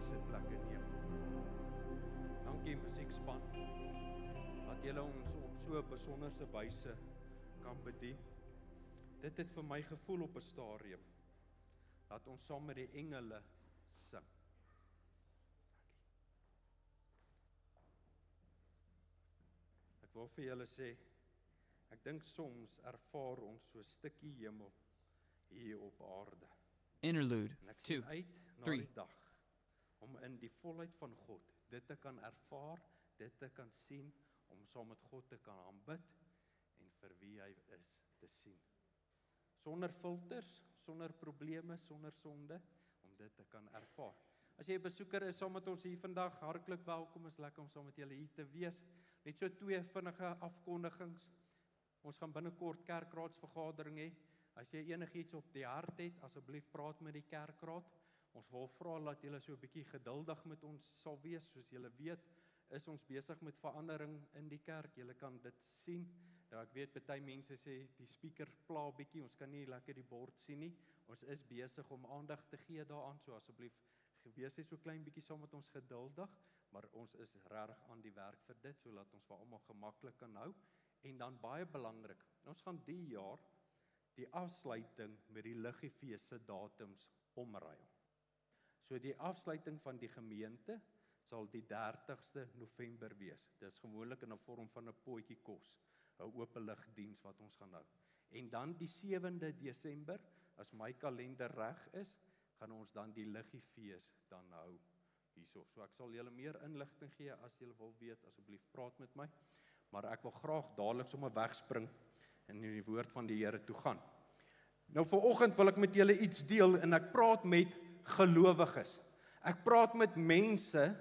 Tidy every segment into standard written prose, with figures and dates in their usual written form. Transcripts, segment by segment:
sitplekke neem. Dankie musiekspan, dat julle ons op so 'n besonderse wyse kan bedien. Dit het vir my gevoel op 'n stadium, dat ons saam met die engele sing. Ek wil vir julle sê, ek dink soms ervaar ons so 'n stukkie hemel hier op aarde. Interlude En ek 2, sien uit na 3. die dag om in die volheid van God dit te kan ervaar, dit te kan sien, om saam met God te kan aanbid en vir wie hy is te sien. Sonder filters, sonder probleme, sonder sonde, om dit te kan ervaar. As jy 'n besoeker is saam met ons hier vandag, hartlik welkom, is lekker om saam met julle hier te wees. Net so 2 vinnige afkondigings. Ons gaan binnekort kerkraadsvergadering hê. As jy enigiets op die hart het, asseblief praat met die kerkraad. Ons wil vra dat julle so 'n bietjie geduldig met ons sal wees. Soos julle weet, is ons besig met verandering in die kerk. Julle kan dit sien. Nou ek weet baie mense sê die speaker pla bietjie, ons kan nie lekker die bord sien nie. Ons is besig om aandag te gee daaraan, so asseblief wees net so klein bietjie saam met ons geduldig, maar ons is regtig aan die werk vir dit, sodat ons vir almal gemaklik kan hou. En dan baie belangrik, ons gaan die jaar die afsluiting met die Liggefees se datums omruil. So die afsluiting van die gemeente sal die 30ste November wees. Dit is gewoonlik in 'n vorm van 'n potjie kos, 'n openligdiens wat ons gaan hou. En dan die 7de Desember, as my kalender reg is, gaan ons dan die Liggefees dan hou hierso. So ek sal julle meer inligting gee as julle wil weet, asseblief praat met my. Maar ek wil graag dadelik sommer wegspring en in die woord van die Here toe gaan. Nou vanoggend wil ek met julle iets deel en ek praat met gelowiges. Ek praat met mense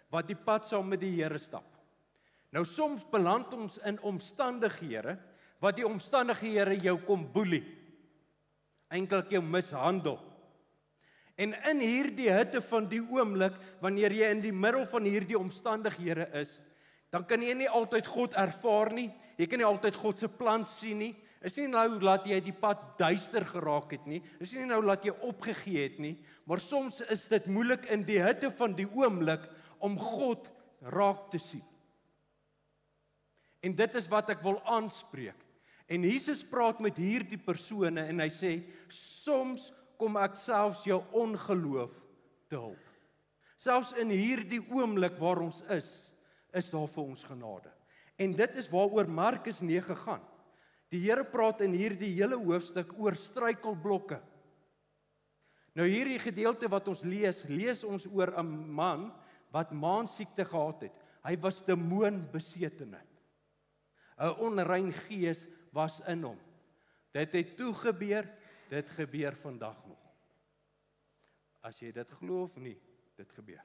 wat die pad saam met die Here stap. Nou soms beland ons in omstandighede wat die omstandighede jou kom boelie. Eintlik jou mishandel. En in hierdie hitte van die oomblik, wanneer jy in die middel van hierdie omstandighede is, dan kan jy nie altyd God ervaar nie, jy kan nie altyd God se plan sien nie. Is nie nou laat jy die pad duister geraak het nie, is nie nou laat jy opgegee het nie, maar soms is dit moeilik in die hitte van die oomblik om God raak te sien. En dit is wat ek wil aanspreek. En Jesus praat met hierdie persone en hy sê, soms kom ek selfs jou ongeloof te hulp. Selfs in hierdie oomblik waar ons is daar vir ons genade. En dit is waaroor Markus 9 gaan. Die Here praat in hierdie hele hoofstuk oor struikelblokke. Nou hierdie gedeelte wat ons lees ons oor 'n man wat maansiekte gehad het. Hy was demoonbesetene. 'n Onrein gees was in hom. Dit het toe gebeur, dit gebeur vandag nog. As jy dit glo of nie, dit gebeur.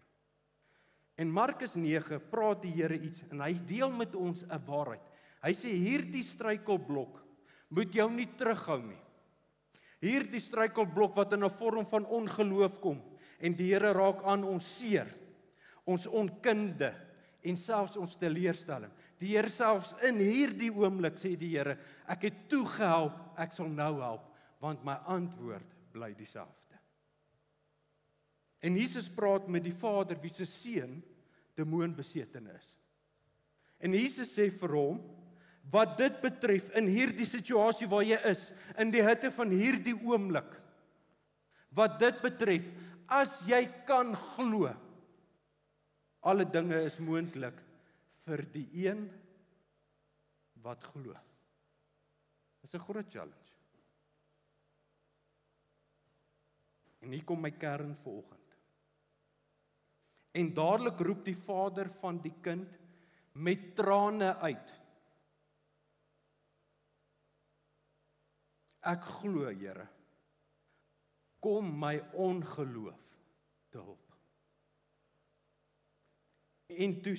In Markus 9 praat die Here iets en hy deel met ons 'n waarheid. Hy sê hierdie struikelblok moet jou nie terughou nie. Hierdie struikelblok wat in 'n vorm van ongeloof kom en die Here raak aan ons seer, ons onkunde en selfs ons teleurstelling. Die Here selfs in hierdie oomblik sê die Here, ek het toegehelp, ek sal nou help, want my antwoord bly dieselfde. En Jesus praat met die Vader wie se seun demoonbesetene is. En Jesus sê vir hom, wat dit betref in hierdie situasie waar jy is, in die hitte van hierdie oomblik, wat dit betref, as jy kan glo, alle dinge is moontlik vir die een wat glo. Dit is 'n groot challenge. En hier kom my kern vanoggend. En dadelik roep die vader van die kind met trane uit. Ek glo, Here, kom my ongeloof te hulp. En toe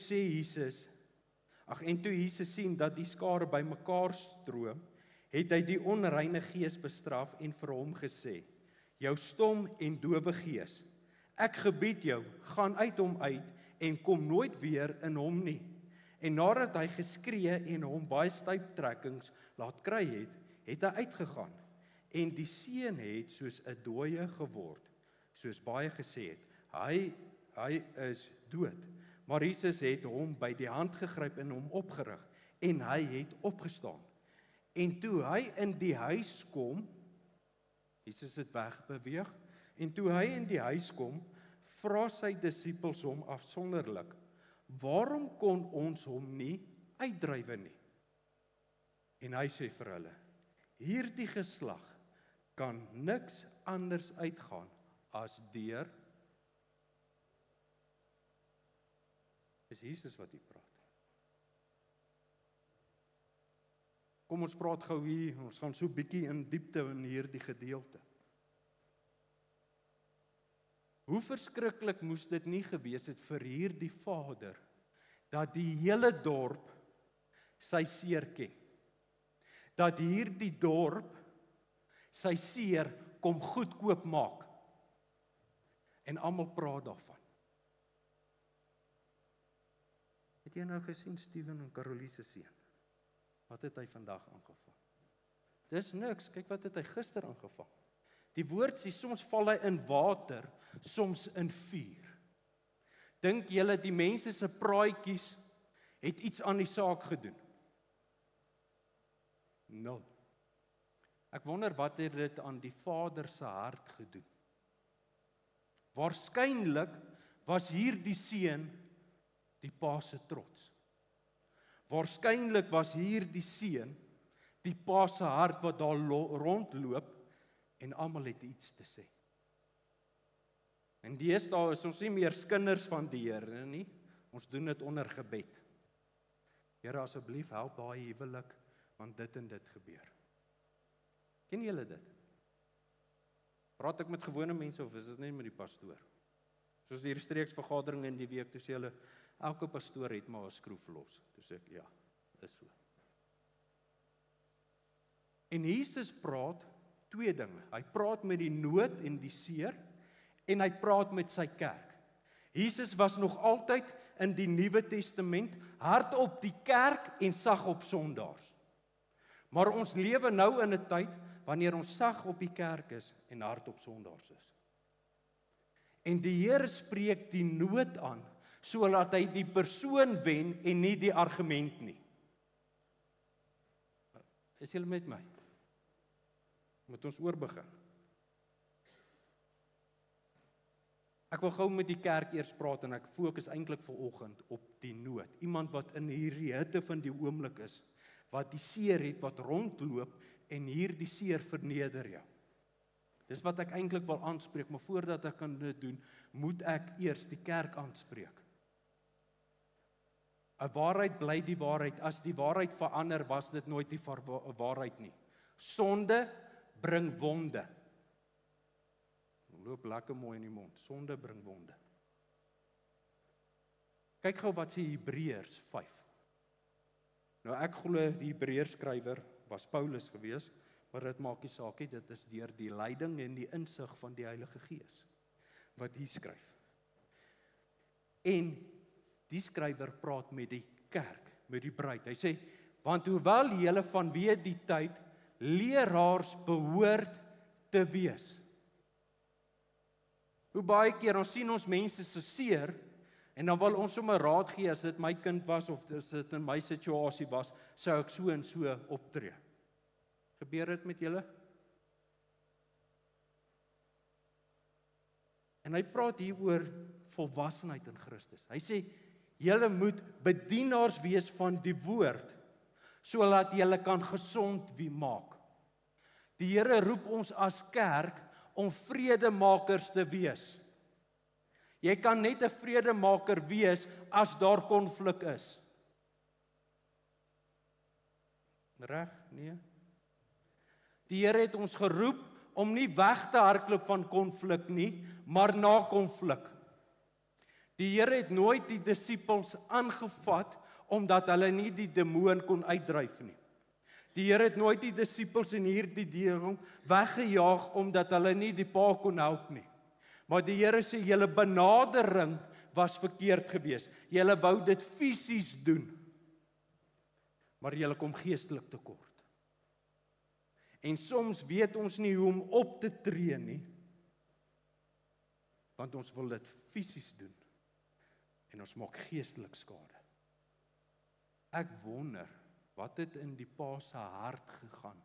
Jesus sien dat die skare bymekaar stroom, het hy die onreine gees bestraf en vir hom gesê, jou stom en dowe gees, ek gebied jou, gaan uit hom uit en kom nooit weer in hom nie. En nadat hy geskree en hom baie stuiptrekkings laat kry het, het hy uitgegaan. En die seun het soos 'n dooie geword, soos baie gesê het. hy is dood. Maar Jesus het hom by die hand gegryp en hom opgerig en hy het opgestaan. En toe hy in die huis kom, Jesus het wegbeweeg, en toe hy in die huis kom, vra sy disippels hom afsonderlik, waarom kon ons hom nie uitdrywe nie? En hy sê vir hulle, hierdie geslag kan niks anders uitgaan as deur, is Jesus wat hier praat. Kom ons praat gou hier, ons gaan so bietjie in diepte in hierdie gedeelte. Hoe verskriklik moes dit nie gewees het vir hierdie vader, dat die hele dorp sy seer ken. Dat hierdie dorp sy seer kom goedkoop maak. En almal praat daarvan. Het jy nou gesien Steven en Carolie se seun? Wat het hy vandag aangevang? Dis niks, kyk wat het hy gister aangevang. Die woord sê, soms val hy in water, soms in vuur. Dink julle die mense se praatjies het iets aan die saak gedoen? Nul. Ek wonder wat het dit aan die vader se hart gedoen? Waarskynlik was hierdie seun die pa se trots. Waarskynlik was hierdie seun die pa se hart wat daar rondloop en almal het iets te sê. En deesdae is ons nie meer kinders van die Here nie, ons doen dit onder gebed. Here, asseblief help daai huwelik, want dit en dit gebeur. Ken julle dit? Praat ek met gewone mense of is dit net met die pastoor? Soos die streeksvergadering in die week, toe sê hulle, elke pastoor het maar 'n skroef los. Toe sê ek, ja, is so. En Jesus praat twee dinge. Hy praat met die nood en die seer, en hy praat met sy kerk. Jesus was nog altyd in die Nuwe Testament hard op die kerk en sag op sondaars. Maar ons lewe nou in 'n tyd wanneer ons sag op die kerk is en hard op sondaars is. En die Here spreek die nood aan, sodat hy die persoon wen en nie die argument nie. Is julle met my? Moet ons oorbegin. Ek wil gou met die kerk eers praat en ek fokus eintlik vanoggend op die nood. Iemand wat in hierdie hitte van die oomblik is, wat die seer het, wat rondloop en hierdie seer verneder jou. Dis wat ek eintlik wil aanspreek, maar voordat ek kan dit doen, moet ek eers die kerk aanspreek. 'n Waarheid bly die waarheid. As die waarheid verander, was dit nooit die waarheid nie. Sonde bring wonde. Loop lekker mooi in die mond. Sonde bring wonde. Kyk gou wat sê Hebreërs 5. Nou ek glo die Hebreërs skrywer was Paulus gewees, maar dit maak nie saak nie, dit is deur die leiding en die insig van die Heilige Gees wat hier skryf. En die skrywer praat met die kerk, met die bruid. Hy sê, want hoewel julle vanweë die tyd leraars behoort te wees. Hoe baie keer ons sien ons mense se seer en dan wil ons sommer raad gee, as dit my kind was of as dit in my situasie was, sou ek so en so optree. Gebeur dit met julle? En hy praat hier oor volwassenheid in Christus. Hy sê, julle moet bedienaars wees van die woord, sodat julle kan gesond maak. Die Here roep ons as kerk om vredemakers te wees. Jy kan net 'n vredemaker wees as daar konflik is. Reg? Nee. Die Here het ons geroep om nie weg te hardloop van konflik nie, maar na konflik. Die Here het nooit die disippels aangevat omdat hulle nie die demoon kon uitdryf nie. Die Here het nooit die disippels in hierdie ding weggejaag omdat hulle nie die pa kon help nie. Maar die Here sê, julle benadering was verkeerd geweest. Julle wou dit fisies doen. Maar julle kom geestelik tekort. En soms weet ons nie hoe om op te tree nie, want ons wil dit fisies doen. en ons maak geestelik skade. Ek wonder, wat het in die pa se hart gegaan,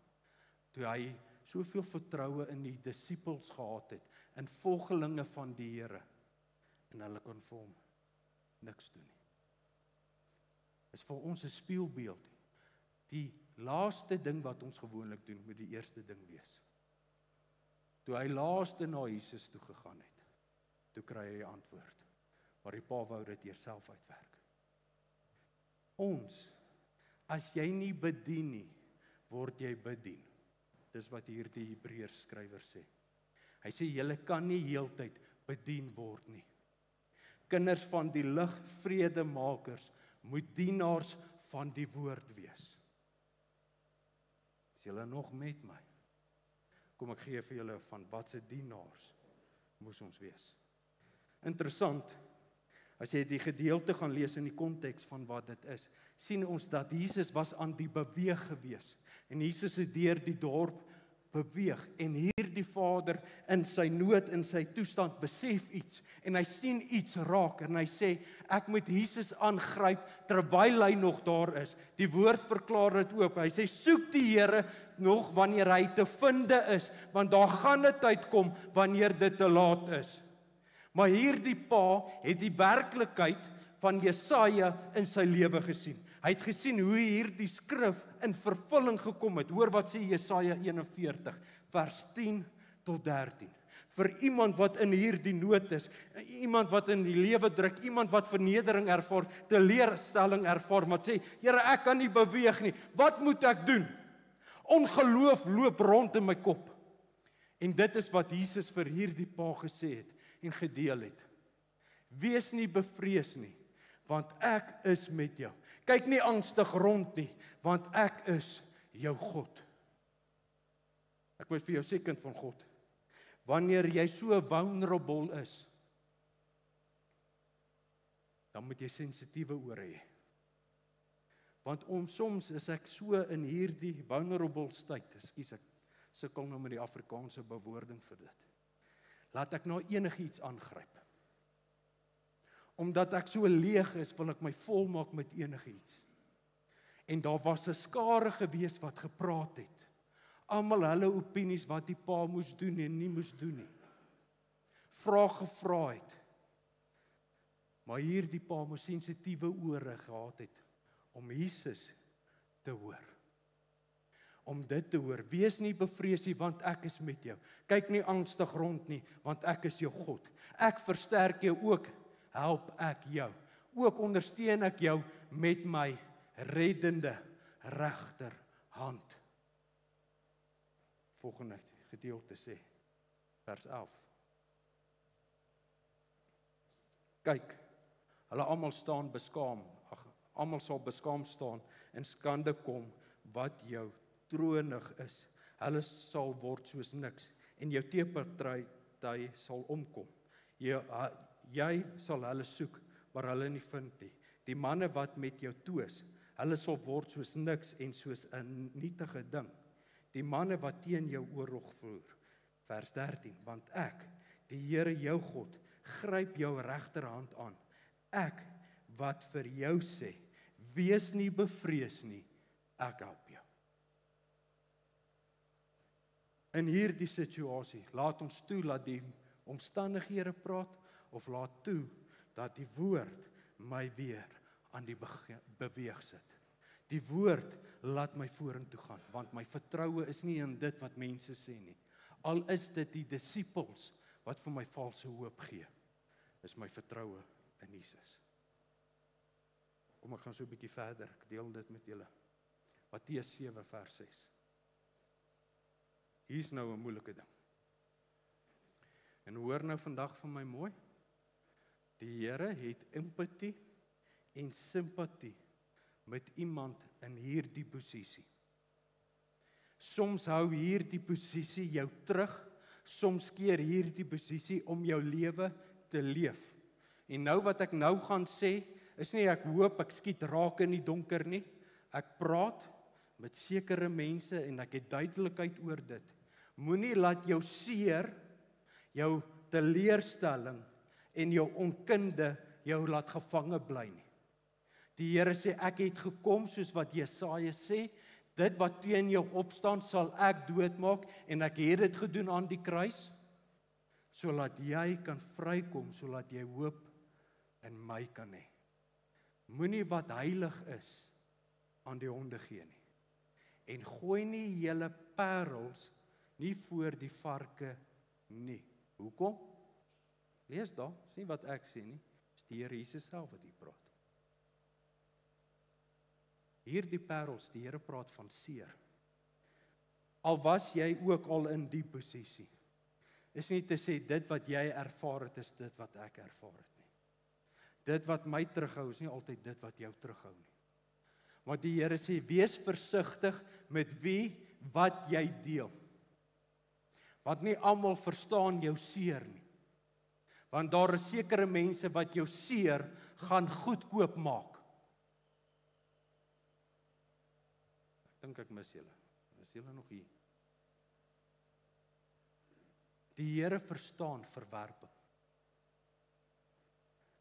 toe hy soveel vertroue in die disippels gehad het, in volgelinge van die Here, en hulle kon vir hom niks doen nie. Is vir ons 'n spieelbeeld. Die laaste ding wat ons gewoonlik doen, moet die eerste ding wees. Toe hy laaste na Jesus toe gegaan het, toe kry hy antwoord, maar die pa wou dit eers self uitwerk. Ons, as jy nie bedien nie, word jy bedien. Dis wat hier die Hebreërs skrywer sê. Hy sê, julle kan nie heeltyd bedien word nie. Kinders van die lig, vredemakers, moet dienaars van die woord wees. Is julle nog met my? Kom ek gee vir julle van wat se dienaars moes ons wees. Interessant, as jy die gedeelte gaan lees in die konteks van wat dit is, sien ons dat Jesus was aan die beweeg gewees. En Jesus het deur die dorp beweeg. En hier die Vader in sy nood, in sy toestand, besef iets. En hy sien iets raak. En hy sê, ek moet Jesus aangryp terwyl hy nog daar is. Die woord verklaar dit ook. Hy sê, soek die Here nog wanneer hy te vinde is. Want daar gaan 'n tyd kom wanneer dit te laat is. Maar hierdie pa het die werklikheid van Jesaja in sy lewe gesien. Hy het gesien hoe hierdie skrif in vervulling gekom het. Hoor wat sê Jesaja 41, vers 10 tot 13. Vir iemand wat in hierdie nood is, iemand wat in die lewe druk, iemand wat vernedering ervaar, teleurstelling ervaar, wat sê, Here, ek kan nie beweeg nie. Wat moet ek doen? Ongeloof loop rond in my kop. En dit is wat Jesus vir hierdie pa gesê het en gedeel het. Wees nie bevrees nie, want ek is met jou. Kyk nie angstig rond nie, want ek is jou God. Ek moet vir jou sê, kind van God, wanneer jy so vulnerable is, dan moet jy sensitiewe ore hê. Want soms is ek so in hierdie vulnerable state, ekskuus, ek sukkel nou met die Afrikaanse bewoording vir dit. Laat ek nou enigiets aangryp. Omdat ek so leeg is, wil ek my volmaak met enigiets. En daar was 'n skare gewees wat gepraat het. Almal hulle opinies wat die pa moes doen en nie moes doen nie. Vrae gevra het. Maar hierdie pa moes sensitiewe ore gehad het om Jesus te hoor. Om dit te hoor, wees nie bevrees nie, want ek is met jou. Kyk nie angstig rond nie, want ek is jou God. Ek versterk jou ook, help ek jou. Ook ondersteun ek jou met my reddende regterhand. Volgende gedeelte sê, vers 11. Kyk, hulle almal staan beskaam, almal sal beskaam staan en skande kom wat jou tronig is. Hulle sal word soos niks en jou teeparty sal omkom. Jy sal hulle soek, maar hulle nie vind nie. Die manne wat met jou toos, hulle sal word soos niks en soos 'n nietige ding. Die manne wat teen jou oorlog voer. Vers 13, want ek, die Here jou God, gryp jou regterhand aan. Ek wat vir jou sê, wees nie bevrees nie, ek help jou. In hierdie situasie, laat ons toe dat die omstandighede praat, of laat toe dat die woord my weer aan die beweeg sit. Die woord laat my vorentoe gaan, want my vertroue is nie in dit wat mense sê nie. Al is dit die disippels wat vir my valse hoop gee, is my vertroue in Jesus. Kom ek gaan so 'n bietjie verder, ek deel dit met julle. Matteus 7 vers 6. Hier's nou 'n moeilike ding. En hoor nou vandag van my mooi. Die Here het empatie en simpatie met iemand in hierdie posisie. Soms hou hierdie posisie jou terug, soms keer hierdie posisie om jou lewe te leef. En nou wat ek nou gaan sê, is nie ek hoop ek skiet raak in die donker nie. Ek praat met sekere mense en ek het duidelikheid oor dit. Moenie laat jou seer, jou teleurstelling en jou onkunde jou laat gevange bly nie. Die Here sê, ek het gekom soos wat Jesaja sê, dit wat teen jou opstaan sal ek doodmaak en ek het dit gedoen aan die kruis, sodat jy kan vrykom, sodat jy hoop in my kan hê. Moenie wat heilig is aan die honde gee nie. En gooi nie julle parels nie voor die varke nie. Hoekom? Lees daar, sien wat ek sê nie. Dis die Here Jesus self wat hier praat. Hierdie parels, die Here praat van seer. Al was jy ook al in die posisie. Is nie te sê dit wat jy ervaar het is dit wat ek ervaar het nie. Dit wat my terughou is nie altyd dit wat jou terughou nie. Maar die Here sê, wees versigtig met wat jy deel. Want nie almal verstaan jou seer nie. Want daar is sekere mense wat jou seer gaan goedkoop maak. Ek dink ek mis julle. Is julle nog hier? Die Here verstaan verwerping.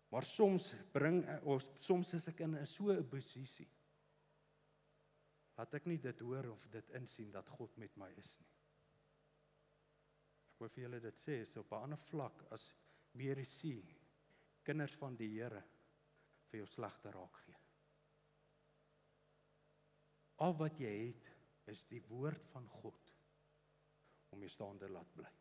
Maar soms is ek in so 'n posisie dat ek nie dit hoor of dit insien dat God met my is nie. Ek wil vir julle dit sê, is op 'n ander vlak as meer sien, kinders van die Here vir jou slegte raak gee. Al wat jy het, is die woord van God om jou staande laat bly.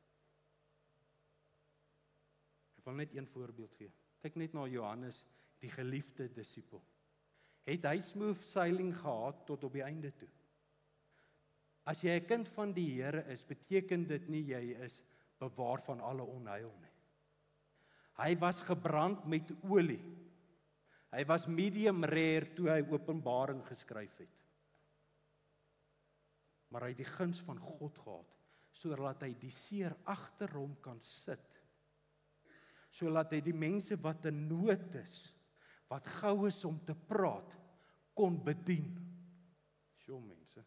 Ek wil net een voorbeeld gee. Kyk net na Johannes, die geliefde disipel. Het hy smooth sailing gehad tot op die einde toe? As jy 'n kind van die Here is, beteken dit nie jy is bewaar van alle onheil nie. Hy was gebrand met olie. Hy was medium rare toe hy Openbaring geskryf het. Maar hy het die guns van God gehad, sodat hy die seer agter hom kan sit. Sodat hy die mense wat in nood is, wat gou is om te praat, kon bedien. Sjoe mense,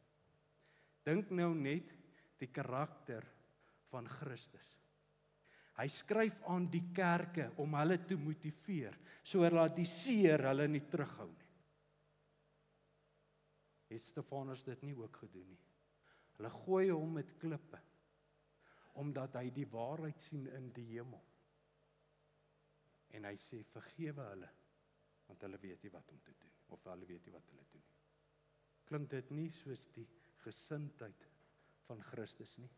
dink nou net die karakter van Christus. Hy skryf aan die kerke om hulle te motiveer, sodat die seer hulle nie terughou nie. Het Stefanus dit nie ook gedoen nie? Hulle gooi hom met klippe, omdat hy die waarheid sien in die hemel. En hy sê, vergewe hulle, want hulle weet nie wat om te doen, of hulle weet nie wat hulle doen. Klink dit nie soos die gesindheid van Christus nie?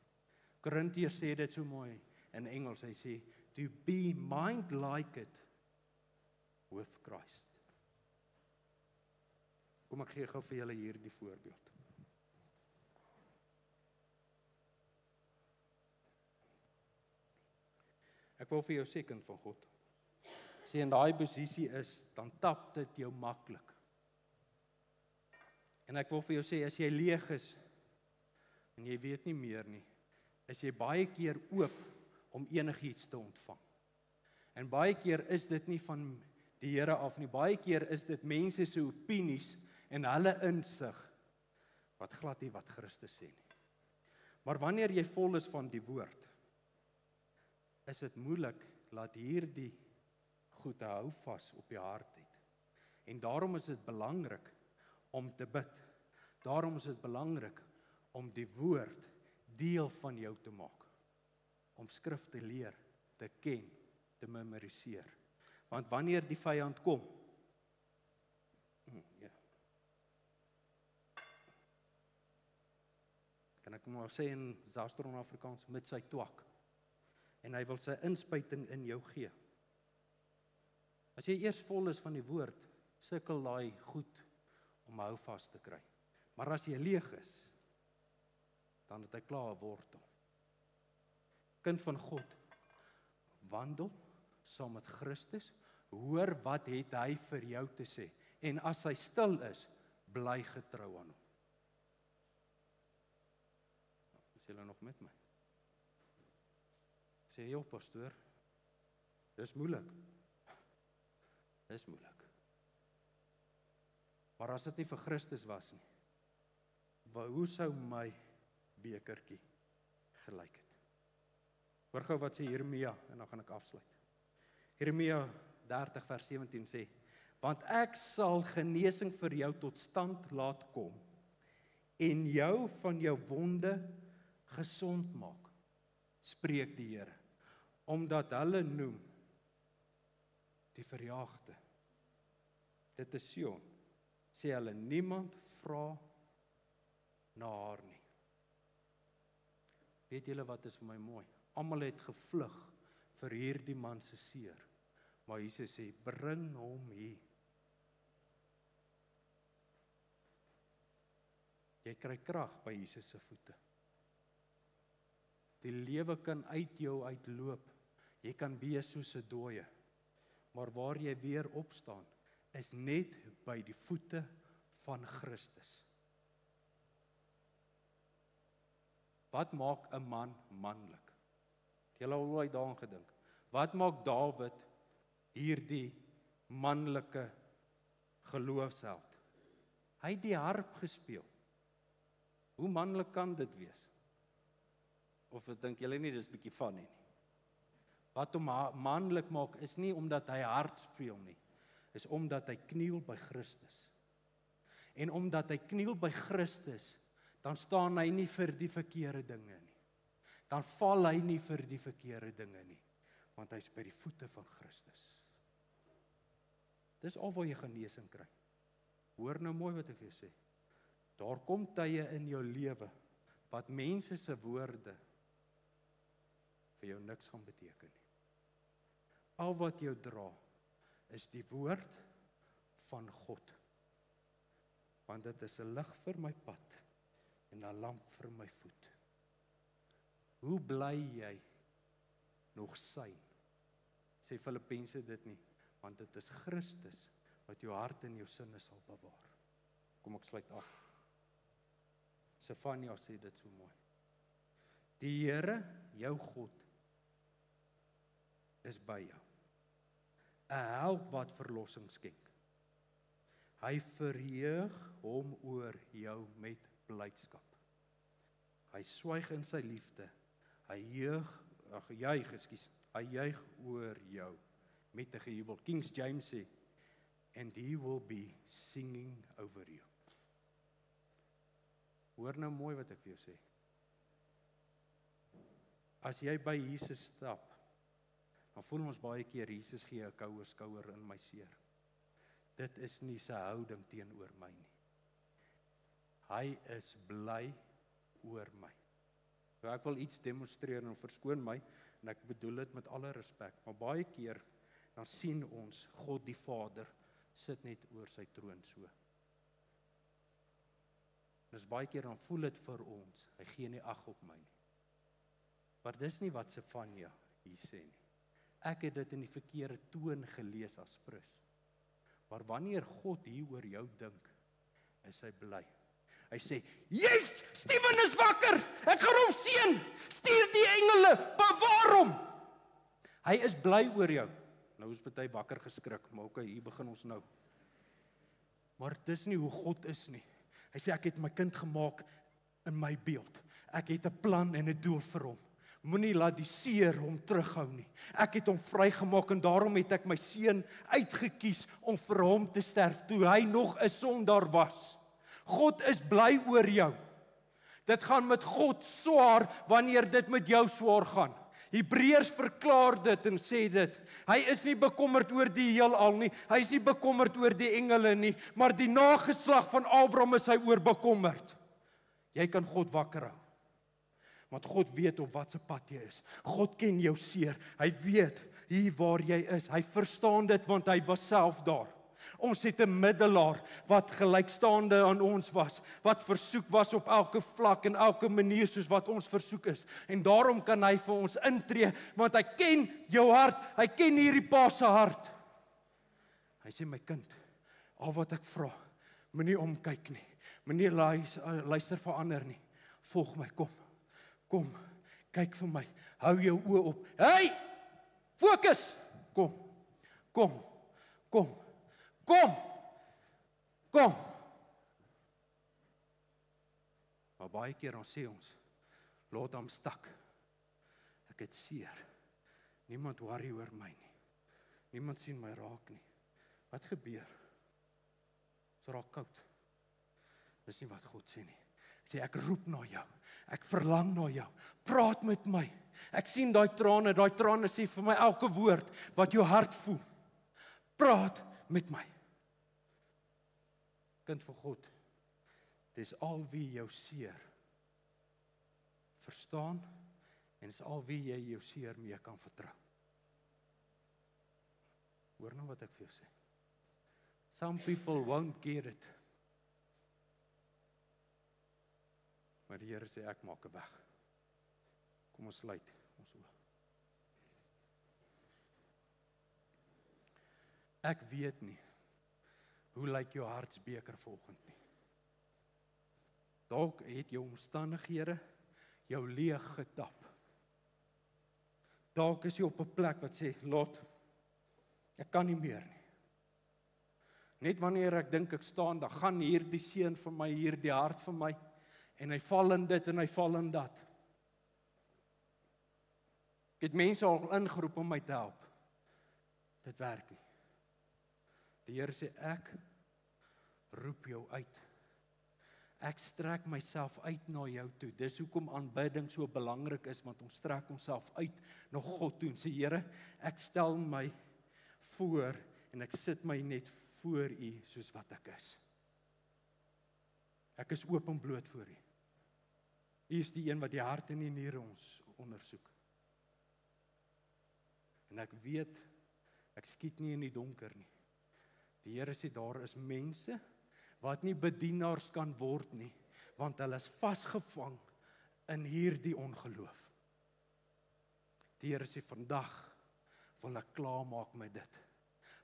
Korintiërs sê dit so mooi in Engels, hy sê, to be mind-like with Christ. Kom ek gee gou vir julle hier die voorbeeld. Ek wil vir jou sê, kind van God, as jy in daai posisie is, dan tap dit jou maklik. En ek wil vir jou sê, as jy leeg is, en jy weet nie meer nie, is jy baie keer oop om enigiets te ontvang. En baie keer is dit nie van die Here af nie, baie keer is dit mense se opinies en hulle insig, wat glad nie wat Christus sê nie. Maar wanneer jy vol is van die woord, is dit moeilik, laat hierdie goed hou vas op jou hart het. En daarom is dit belangrik om te bid. Daarom is dit belangrik om die woord deel van jou te maak. Om skrif te leer, te ken, te memoriseer. Want wanneer die vyand kom, kan ek maar sê in Zastron Afrikaans, met sy twak. En hy wil sy inspuiting in jou gee. As jy eers vol is van die woord, sukkel daai goed om hou vas te kry. Maar as jy leeg is, dan het hy klaar 'n wortel. Kind van God, wandel saam met Christus, hoor wat het hy vir jou te sê. En as hy stil is, bly getrou aan hom. Is julle nog met my? Sê jy, pastoor, dis moeilik. Dis moeilik. Maar as dit nie vir Christus was nie, hoe sou my bekertjie gelyk het? Hoor gou wat sê Jeremia, en dan gaan ek afsluit. Jeremia 30 vers 17 sê, want ek sal genesing vir jou tot stand laat kom, en jou van jou wonde gesond maak, spreek die Here, omdat hulle noem die verjaagde. Dit is Sion, sê hulle, niemand vra na haar nie. Weet julle wat is vir my mooi? Almal het gevlug vir hierdie man se seer, maar Jesus sê, bring hom hier. Jy kry krag by Jesus se voete. Die lewe kan uit jou uitloop. Jy kan wees soos 'n dooie. Maar waar jy weer opstaan, is net by die voete van Christus. Wat maak 'n man manlik? Het julle al ooit daaraan gedink? Wat maak Dawid hierdie manlike geloofsheld? Hy het die harp gespeel. Hoe manlik kan dit wees? Of dink julle nie dis bietjie funny nie? Wat hom manlik maak is nie omdat hy hard speel nie, is omdat hy kniel by Christus. En omdat hy kniel by Christus, dan staan hy nie vir die verkeerde dinge nie. Dan val hy nie vir die verkeerde dinge nie, want hy is by die voete van Christus. Dis al waar jy genesing kry. Hoor nou mooi wat ek vir jou sê. Daar kom tye in jou lewe wat mense se woorde vir jou niks gaan beteken nie. Al wat jou dra is die woord van God. Want dit is 'n lig vir my pad en 'n lamp vir my voet. Hoe bly jy nog syn? Sê Filippense dit nie, want dit is Christus wat jou hart en jou sinne sal bewaar. Kom ek sluit af. Sefania sê dit so mooi. Die Here, jou God, is by jou. 'n Help wat verlossing skenk. Hy verheug hom oor jou met blydskap. Hy swyg in sy liefde. Hy juig oor jou met 'n gejubel. King James sê, and he will be singing over you. Hoor nou mooi wat ek vir jou sê. As jy by Jesus stap, dan voel ons baie keer, Jesus gee 'n koue skouer in my seer. Dit is nie sy houding teenoor my nie. Hy is bly oor my. Nou ek wil iets demonstreer en verskoon my, en ek bedoel dit met alle respek, maar baie keer, dan sien ons, God die Vader, sit net oor sy troon so. Dis baie keer dan voel dit vir ons, hy gee nie ag op my nie. Maar dis nie wat Sefania hier sê nie. Ek het dit in die verkeerde toon gelees as prins. Maar wanneer God hier oor jou dink, is hy bly. Hy sê, yes, Steven is wakker, ek gaan hom seën, stuur die engele, bewaar hom. Hy is bly oor jou. Nou is party wakker geskrik, maar okay, hier begin ons nou. Maar dis nie hoe God is nie. Hy sê, ek het my kind gemaak in my beeld. Ek het 'n plan en 'n doel vir hom. Moenie laat die seer hom terughou nie. Ek het hom vrygemaak en daarom het ek my seun uitgekies om vir hom te sterf toe hy nog 'n sondaar was. God is bly oor jou. Dit gaan met God swaar wanneer dit met jou swaar gaan. Hebreërs verklaar dit en sê dit. Hy is nie bekommerd oor die heelal nie. Hy is nie bekommerd oor die engele nie, maar die nageslag van Abraham is hy oor bekommerd. Jy kan God wakker hou. Want God weet op wat se pad jy is. God ken jou seer. Hy weet hier waar jy is. Hy verstaan dit want hy was self daar. Ons het 'n middelaar wat gelykstaande aan ons was, wat versoek was op elke vlak en elke manier soos wat ons versoek is. En daarom kan hy vir ons intree, want hy ken jou hart, hy ken hierdie pa se hart. Hy sê, my kind, al wat ek vra, moenie omkyk nie, moenie luister vir ander nie, volg my, kom, kyk vir my, hou jou oë op, hey, fokus, kom. Maar baie keer dan sê ons, laat hom stak. Ek het seer. Niemand worry oor my nie. Niemand sien my raak nie. Wat gebeur? Dit raak koud. Dis nie wat God sê nie. Ek sê, ek roep na jou. Ek verlang na jou. Praat met my. Ek sien daai trane sê vir my elke woord wat jou hart voel. Praat met my. Kind van God, dis al wie jou seer verstaan en dis al wie jy jou seer mee kan vertrou. Hoor nou wat ek vir jou sê. Some people won't get it. Maar die Here sê, ek maak 'n weg. Kom ons sluit ons oë. Ek weet nie, hoe lyk jou hartsbeker vanoggend nie. Dalk het jou omstandighede jou leeg getap. Dalk is jy op 'n plek wat sê, Lot, ek kan nie meer nie. Net wanneer ek dink ek staan, dan gaan hierdie seun vir my, hierdie hart vir my, en hy val in dit en hy val in dat. Ek het mense al ingeroep om my te help. Dit werk nie. Die Here sê, ek roep jou uit. Ek strek myself uit na jou toe. Dis hoekom aanbidding so belangrik is, want ons strek onsself uit na God toe en sê, Here, ek stel my voor en ek sit my net voor U soos wat ek is. Ek is oop en bloot voor U. U is die een wat die hart en die niere ons ondersoek. En ek weet, ek skiet nie in die donker nie. Die Here sê, daar is mense wat nie bedienaars kan word nie, want hulle is vasgevang in hierdie ongeloof. Die Here sê, vandag wil ek klaarmaak met dit.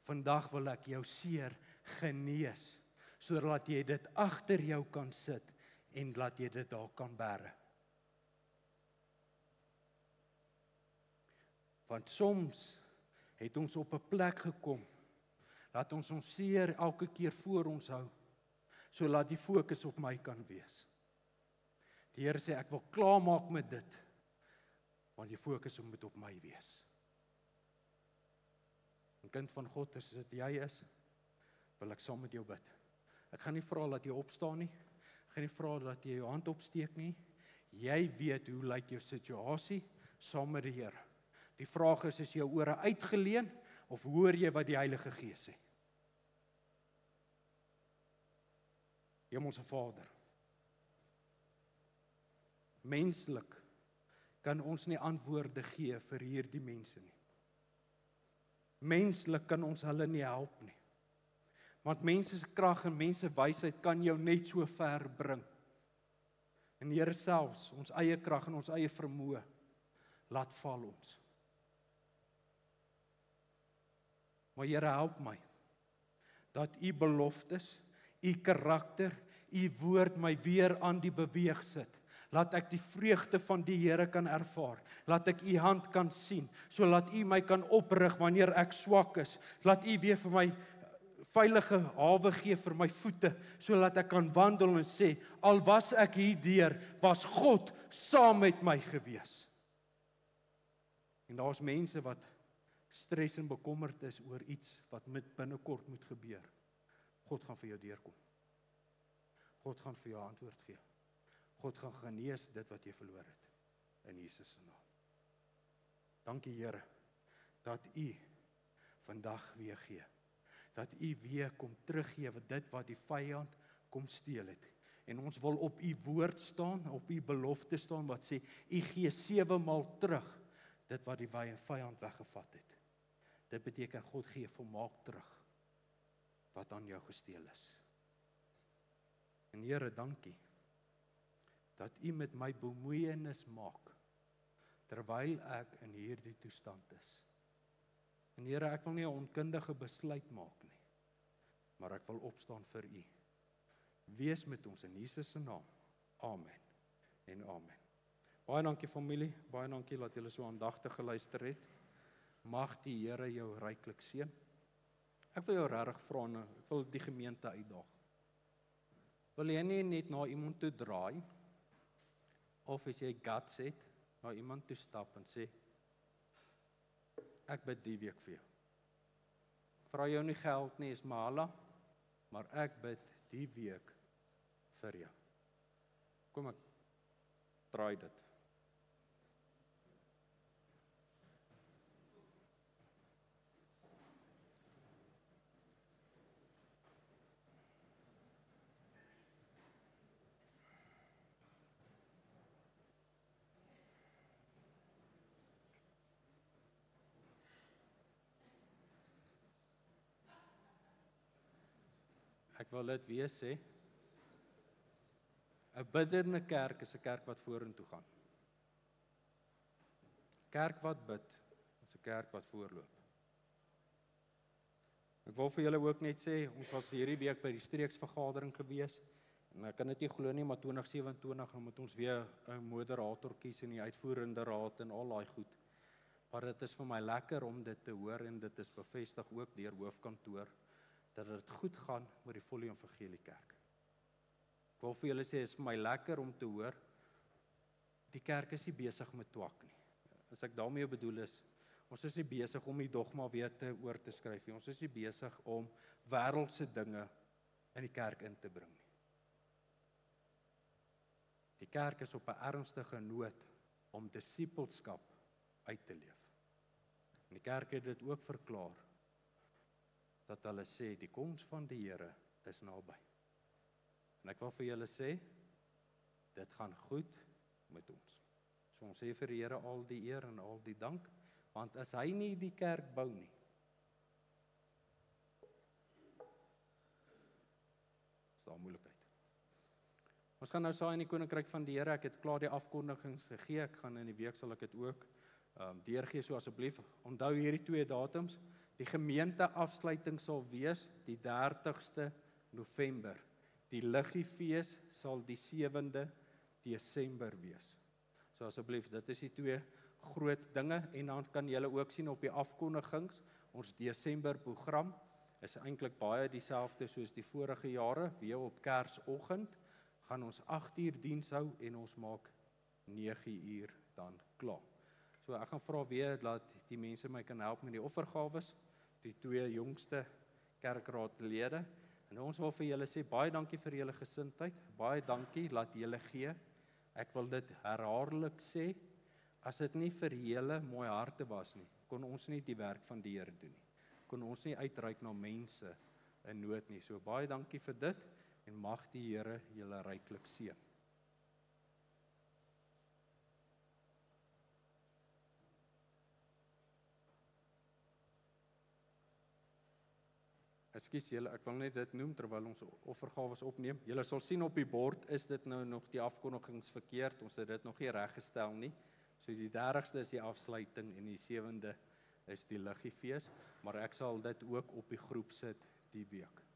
Vandag wil ek jou seer genees, sodat jy dit agter jou kan sit en laat jy dit daar kan bære. Want soms het ons op 'n plek gekom, laat ons seer elke keer voor ons hou, so laat die fokus op my kan wees. Die Here sê, ek wil klaarmaak met dit, want die fokus moet op my wees. 'n Kind van God, as dit jy is, wil ek saam met jou bid. Ek gaan nie vra dat jy opstaan nie, ek gaan nie vra dat jy jou hand opsteek nie. Jy weet hoe lyk jou situasie saam met die Here. Die vraag is jou ore uitgeleen, of hoor jy wat die Heilige Gees sê? Hemelse Vader, menslik kan ons nie antwoorde gee vir hierdie mense nie. Menslik kan ons hulle nie help nie. Want mense se krag en mense wysheid kan jou net so ver bring. En Here, selfs ons eie krag en ons eie vermoë laat val ons. Maar Here, help my dat U beloftes, U karakter, U woord my weer aan die beweeg sit. Laat ek die vreugde van die Here kan ervaar. Laat ek U hand kan sien, so laat U my kan oprig wanneer ek swak is. Laat U weer vir my veilige hawe gee vir my voete, so laat ek kan wandel en sê, al was ek hierdeur, was God saam met my gewees. En daar's mense wat stres en bekommerd is oor iets wat met binnekort moet gebeur. God gaan vir jou deurkom. God gaan vir jou antwoord gee. God gaan genees dit wat jy verloor het. In Jesus se naam. Dankie Here, dat U vandag weer gee. Dat U weer kom teruggee dit wat die vyand kom steel het. En ons wil op U woord staan, op U belofte staan wat sê, U gee 7 maal terug dit wat die vyand weggevat het. Dit beteken God gee volmaak terug wat aan jou gesteel is. En Here, dankie dat U met my bemoeienis maak terwyl ek in hierdie toestand is. En Here, ek wil nie 'n onkundige besluit maak nie, maar ek wil opstaan vir U. Wees met ons in Jesus se naam. Amen en amen. Baie dankie familie, baie dankie dat julle so aandagtig geluister het. Mag die Here jou ryklik seën. Ek wil jou regtig vra, ek wil die gemeente uitdaag. Wil jy nie net na iemand toe draai, of as jy guts het, na iemand toe stap en sê, ek bid die week vir jou. vra jou nie geld nie, is Mahala, maar ek bid die week vir jou. Kom ek draai dit. Ek wil dit weer sê, 'n biddende kerk is 'n kerk wat vorentoe gaan. Kerk wat bid, is 'n kerk wat voorloop. Ek wil vir julle ook net sê, ons was hierdie week by die streeksvergadering gewees, en ek kan dit nie glo nie, maar 2027 dan moet ons weer 'n moderator kies in die uitvoerende raad en al daai goed. Maar dit is vir my lekker om dit te hoor, en dit is bevestig ook deur hoofkantoor, dat dit goed gaan met die volle evangelie kerk. Ek wil vir julle sê, is vir my lekker om te hoor, die kerk is nie besig met twak nie. As ek daarmee bedoel is, ons is nie besig om die dogma weer oor te skryf nie. Ons is nie besig om wêreldse dinge in die kerk in te bring nie. Die kerk is op 'n ernstige nood om disippelskap uit te leef. En die kerk het dit ook verklaar, dat hulle sê, die koms van die Here is naby. En ek wil vir julle sê, dit gaan goed met ons. So ons sê vir die Here al die eer en al die dank, want as hy nie die kerk bou nie, is daar moeilikheid. Ons gaan nou saai in die koninkryk van die Here. Ek het klaar die afkondigings gegee, ek gaan in die week sal ek dit ook deurgee, so asseblief, onthou hierdie 2 datums. Die gemeenteafsluiting sal wees die 30ste November. Die Liggefees sal die 7de Desember wees. So asseblief, dit is die 2 groot dinge, en dan kan julle ook sien op die afkondigings, ons Desember program is eintlik baie dieselfde soos die vorige jare, weer op Kersoggend, gaan ons 8uur diens hou, en ons maak 9uur dan klaar. So ek gaan vra weer, dat die mense my kan help met die offergawes, die 2 jongste kerkraadlede, en ons wil vir julle sê, baie dankie vir julle gesindheid, baie dankie, laat julle gee, ek wil dit herhaaldelik sê, as dit nie vir julle mooi harte was nie, kon ons nie die werk van die Here doen nie, kon ons nie uitreik na mense in nood nie, so baie dankie vir dit, en mag die Here julle ryklik seën. Ekskuus julle, ek wil net dit noem terwyl ons offergawes opneem. Julle sal sien op die bord is dit nou nog die afkondigings verkeerd. Ons het dit nog nie reggestel nie. So die 30ste is die afsluiting en die 7de is die Liggefees, maar ek sal dit ook op die groep sit die week.